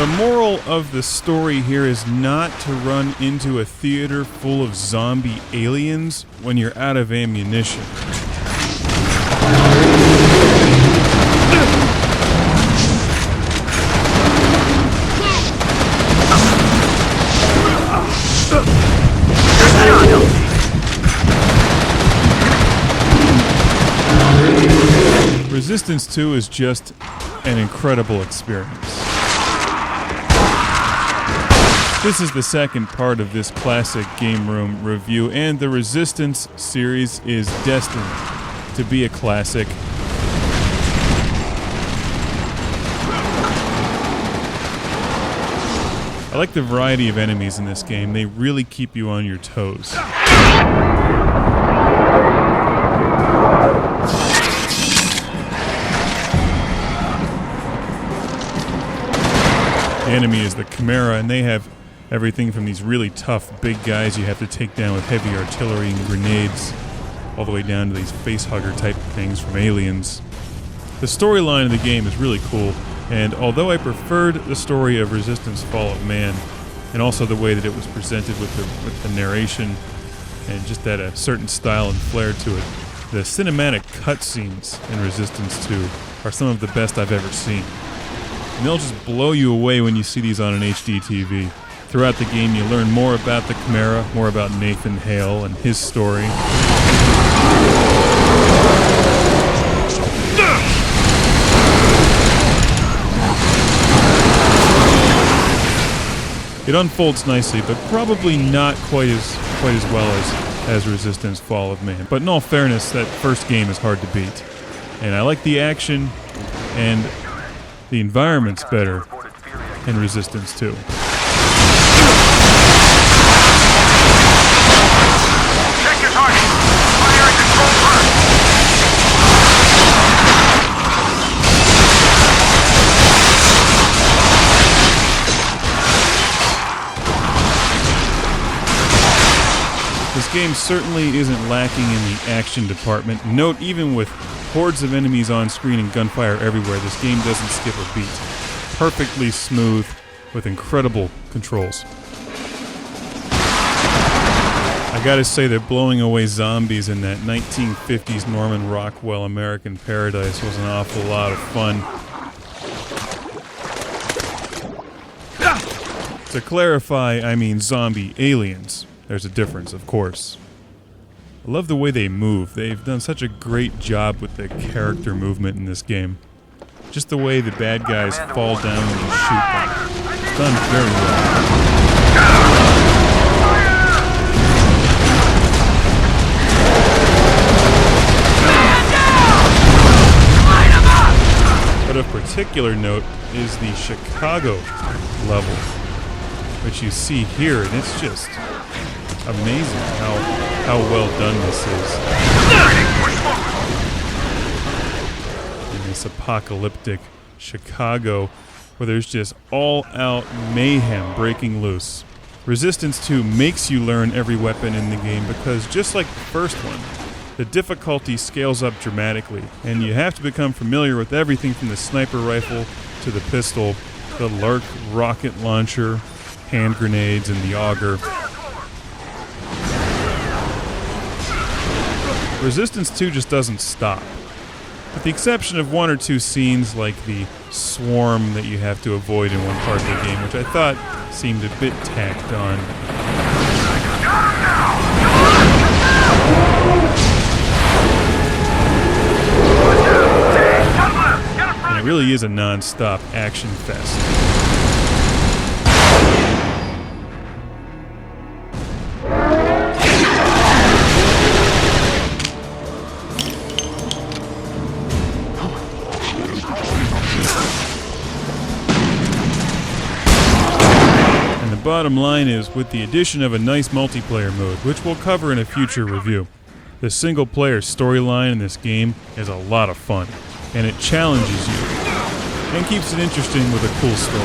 The moral of the story here is not to run into a theater full of zombie aliens when you're out of ammunition. Resistance 2 is just an incredible experience. This is the second part of this classic Game Room review, and the Resistance series is destined to be a classic. I like the variety of enemies in this game. They really keep you on your toes. The enemy is the Chimera, and they have everything from these really tough big guys you have to take down with heavy artillery and grenades, all the way down to these facehugger type things from aliens. The storyline of the game is really cool, and although I preferred the story of Resistance Fall of Man, and also the way that it was presented with the narration, and just had a certain style and flair to it, the cinematic cutscenes in Resistance 2 are some of the best I've ever seen. And they'll just blow you away when you see these on an HD TV. Throughout the game, you learn more about the Chimera, more about Nathan Hale and his story. It unfolds nicely, but probably not quite as well as Resistance Fall of Man. But in all fairness, that first game is hard to beat. And I like the action, and the environment's better in Resistance 2. Check your target. Fire and control first. This game certainly isn't lacking in the action department. Note, even with hordes of enemies on screen and gunfire everywhere, this game doesn't skip a beat. Perfectly smooth, with incredible controls. I gotta say that blowing away zombies in that 1950s Norman Rockwell American Paradise was an awful lot of fun. To clarify, I mean zombie aliens. There's a difference, of course. I love the way they move. They've done such a great job with the character movement in this game. Just the way the bad guys fall down when you shoot them. It's done very well. But of particular note is the Chicago level, which you see here, and it's just amazing how well done this is. In this apocalyptic Chicago, where there's just all-out mayhem breaking loose. Resistance 2 makes you learn every weapon in the game because, just like the first one, the difficulty scales up dramatically, and you have to become familiar with everything from the sniper rifle to the pistol, the Lark rocket launcher, hand grenades, and the auger. Resistance 2 just doesn't stop. With the exception of one or two scenes like the swarm that you have to avoid in one part of the game, which I thought seemed a bit tacked on. And it really is a non-stop action fest. Bottom line is, with the addition of a nice multiplayer mode, which we'll cover in a future review, the single-player storyline in this game is a lot of fun, and it challenges you, and keeps it interesting with a cool story.